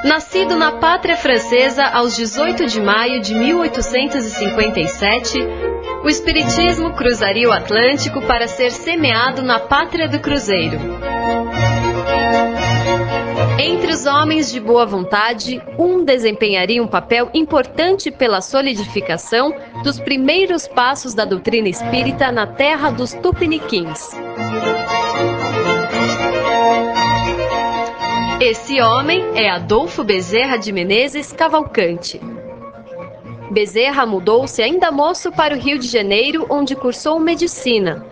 Nascido na pátria francesa aos 18 de maio de 1857, o espiritismo cruzaria o Atlântico para ser semeado na pátria do Cruzeiro. Entre os homens de boa vontade, um desempenharia um papel importante pela solidificação dos primeiros passos da doutrina espírita na terra dos tupiniquins. Esse homem é Adolfo Bezerra de Menezes Cavalcante. Bezerra mudou-se ainda moço para o Rio de Janeiro, onde cursou medicina.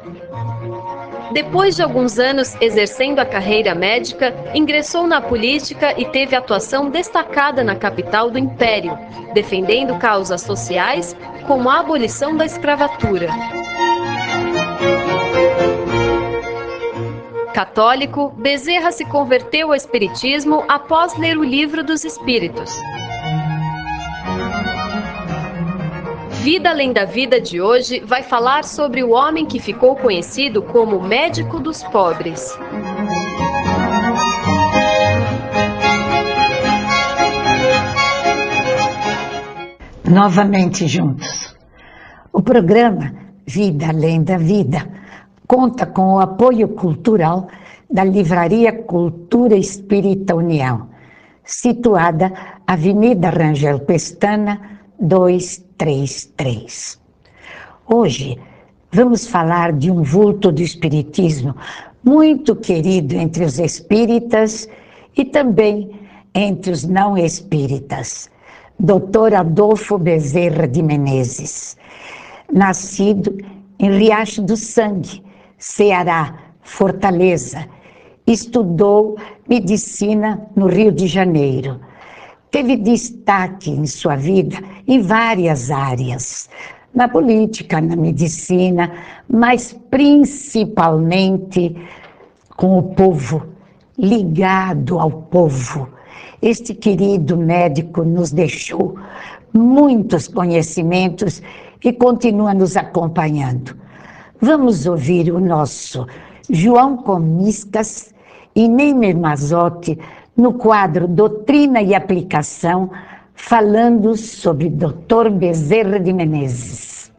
Depois de alguns anos exercendo a carreira médica, ingressou na política e teve atuação destacada na capital do Império, defendendo causas sociais como a abolição da escravatura. Católico, Bezerra se converteu ao espiritismo após ler o Livro dos Espíritos. Vida Além da Vida de hoje vai falar sobre o homem que ficou conhecido como médico dos pobres. Novamente juntos. O programa Vida Além da Vida conta com o apoio cultural da Livraria Cultura Espírita União, situada Avenida Rangel Pestana, 233. Hoje vamos falar de um vulto do espiritismo muito querido entre os espíritas e também entre os não espíritas, Dr. Adolfo Bezerra de Menezes, nascido em Riacho do Sangue, Ceará, Fortaleza. Estudou medicina no Rio de Janeiro. Teve destaque em sua vida em várias áreas, na política, na medicina, mas principalmente com o povo, ligado ao povo. Este querido médico nos deixou muitos conhecimentos e continua nos acompanhando. Vamos ouvir o nosso João Comiscas e Neymer Mazotti no quadro Doutrina e Aplicação, falando sobre Dr. Bezerra de Menezes.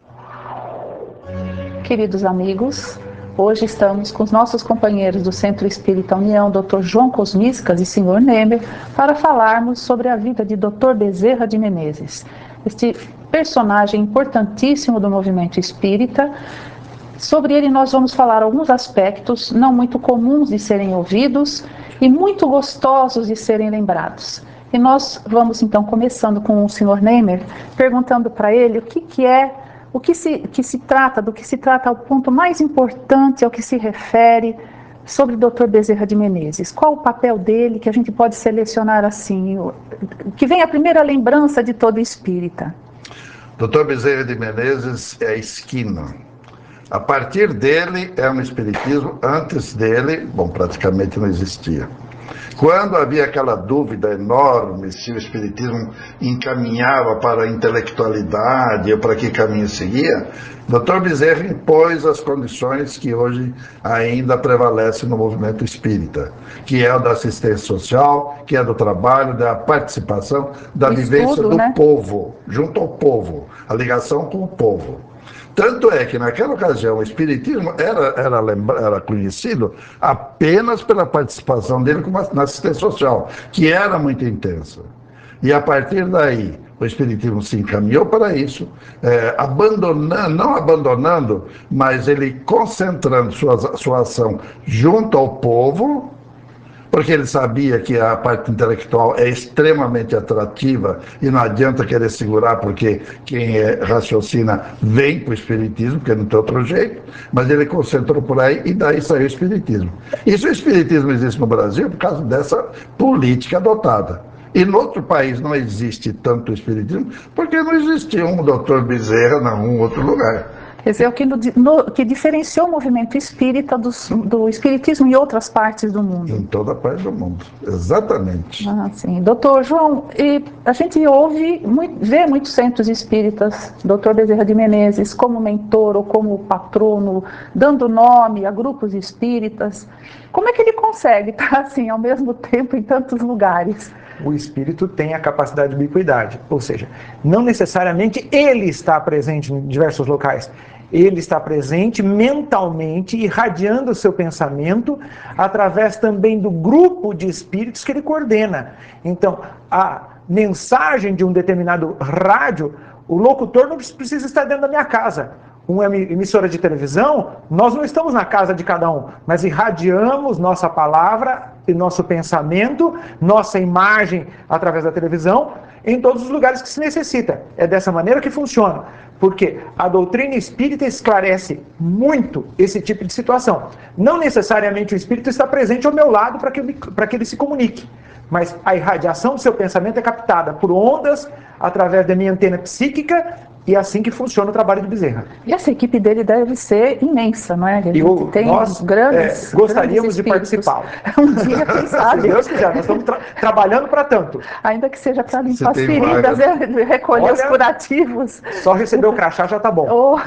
Queridos amigos, hoje estamos com os nossos companheiros do Centro Espírita União, Dr. João Comiscas e Sr. Neymer, para falarmos sobre a vida de Dr. Bezerra de Menezes, este personagem importantíssimo do movimento espírita. Sobre ele nós vamos falar alguns aspectos não muito comuns de serem ouvidos e muito gostosos de serem lembrados. E nós vamos então começando com o Sr. Neymer, perguntando para ele do que se trata o ponto mais importante ao que se refere sobre o Dr. Bezerra de Menezes. Qual o papel dele, que a gente pode selecionar assim, que vem a primeira lembrança de todo espírita? Dr. Bezerra de Menezes é a esquina. A partir dele é um espiritismo, antes dele, praticamente não existia. Quando havia aquela dúvida enorme se o espiritismo encaminhava para a intelectualidade ou para que caminho seguia, Dr. Bezerra impôs as condições que hoje ainda prevalecem no movimento espírita, que é o da assistência social, que é do trabalho, da participação, da vivência do povo, junto ao povo, a ligação com o povo. Tanto é que naquela ocasião o espiritismo era conhecido apenas pela participação dele na assistência social, que era muito intensa. E a partir daí o espiritismo se encaminhou para isso, não abandonando, mas ele concentrando sua ação junto ao povo, porque ele sabia que a parte intelectual é extremamente atrativa e não adianta querer segurar, porque quem raciocina vem para o espiritismo, porque não tem outro jeito, mas ele concentrou por aí e daí saiu o espiritismo. Isso, o espiritismo existe no Brasil por causa dessa política adotada. E no outro país não existe tanto espiritismo, porque não existia um Dr. Bezerra em algum outro lugar. Quer dizer, o que diferenciou o movimento espírita do espiritismo em outras partes do mundo. Em toda parte do mundo, exatamente. Sim. Doutor João, a gente vê muitos centros espíritas, doutor Bezerra de Menezes, como mentor ou como patrono, dando nome a grupos espíritas. Como é que ele consegue estar assim, ao mesmo tempo, em tantos lugares? o espírito tem a capacidade de ubiquidade, ou seja, não necessariamente ele está presente em diversos locais. Ele está presente mentalmente, irradiando o seu pensamento, através também do grupo de espíritos que ele coordena. Então, a mensagem de um determinado rádio, o locutor não precisa estar dentro da minha casa. Uma emissora de televisão, nós não estamos na casa de cada um, mas irradiamos nossa palavra e nosso pensamento, nossa imagem através da televisão, em todos os lugares que se necessita. É dessa maneira que funciona, porque a doutrina espírita esclarece muito esse tipo de situação. Não necessariamente o espírito está presente ao meu lado para que ele se comunique, mas a irradiação do seu pensamento é captada por ondas através da minha antena psíquica, e é assim que funciona o trabalho de Bezerra. E essa equipe dele deve ser imensa, não é? Ele tem nós gostaríamos de participar. Um dia, quem sabe? Se Deus quiser, nós estamos trabalhando para tanto. Ainda que seja para limpar as feridas, recolher os curativos. Só receber o crachá já está bom. Oh.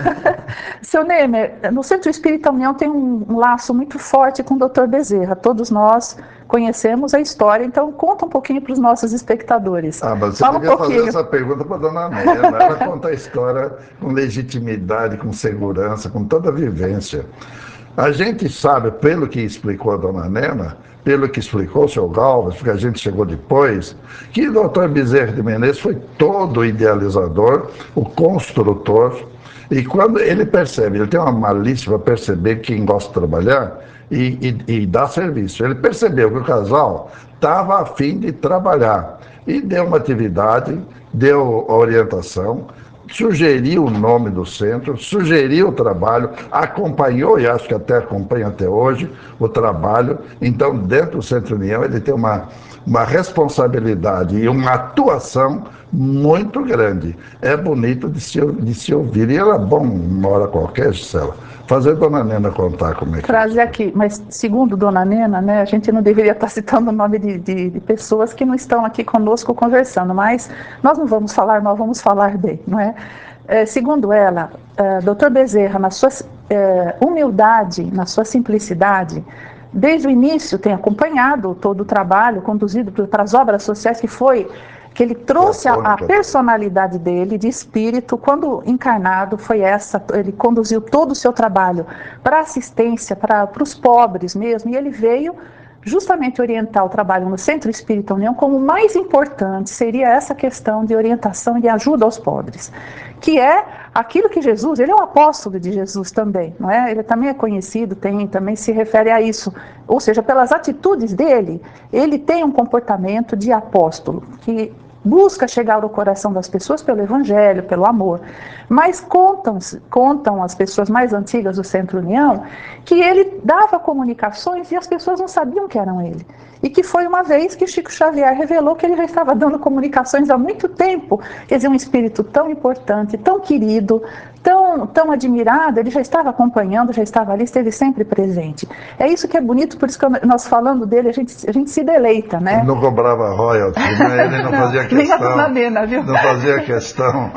Seu Nemer, no Centro Espírita União tem um laço muito forte com o Dr. Bezerra. Todos nós conhecemos a história, então conta um pouquinho para os nossos espectadores. Mas você devia fazer essa pergunta para a dona Nélia. Ela conta a história com legitimidade, com segurança, com toda a vivência. A gente sabe, pelo que explicou a dona Nena, pelo que explicou o seu Galvas, porque a gente chegou depois, que o Dr. Bezerra de Menezes foi todo o idealizador, o construtor, e quando ele percebe, ele tem uma malícia para perceber quem gosta de trabalhar, e dá serviço. Ele percebeu que o casal estava a fim de trabalhar e deu uma atividade, deu a orientação, sugeriu o nome do centro, sugeriu o trabalho, acompanhou, e acho que até acompanha até hoje, o trabalho. Então, dentro do Centro União, ele tem uma responsabilidade e uma atuação muito grande. É bonito de se ouvir. E era bom, uma hora qualquer, Gisela, fazer a dona Nena contar como é que trazer aqui, mas segundo dona Nena, né, a gente não deveria estar citando o nome de pessoas que não estão aqui conosco conversando, mas nós não vamos falar, nós vamos falar bem, não é? Segundo ela, Dr. Bezerra, na sua humildade, na sua simplicidade, desde o início tem acompanhado todo o trabalho conduzido para as obras sociais que ele trouxe a personalidade dele, de espírito, quando encarnado, foi essa, ele conduziu todo o seu trabalho para assistência, para os pobres mesmo, e ele veio justamente orientar o trabalho no Centro Espírita União como o mais importante seria essa questão de orientação e ajuda aos pobres, que é aquilo que Jesus, ele é um apóstolo de Jesus também, não é? Ele também é conhecido, também se refere a isso, ou seja, pelas atitudes dele, ele tem um comportamento de apóstolo, que busca chegar ao coração das pessoas pelo Evangelho, pelo amor. Mas contam as pessoas mais antigas do Centro União que ele dava comunicações e as pessoas não sabiam que eram ele. E que foi uma vez que Chico Xavier revelou que ele já estava dando comunicações há muito tempo. Quer dizer, um espírito tão importante, tão querido, tão admirado, ele já estava acompanhando, já estava ali, esteve sempre presente. É isso que é bonito, por isso que nós falando dele, a gente se deleita, né? Ele não cobrava royalties, né? Ele não fazia questão. Nem a dona Nena, viu? Não fazia questão.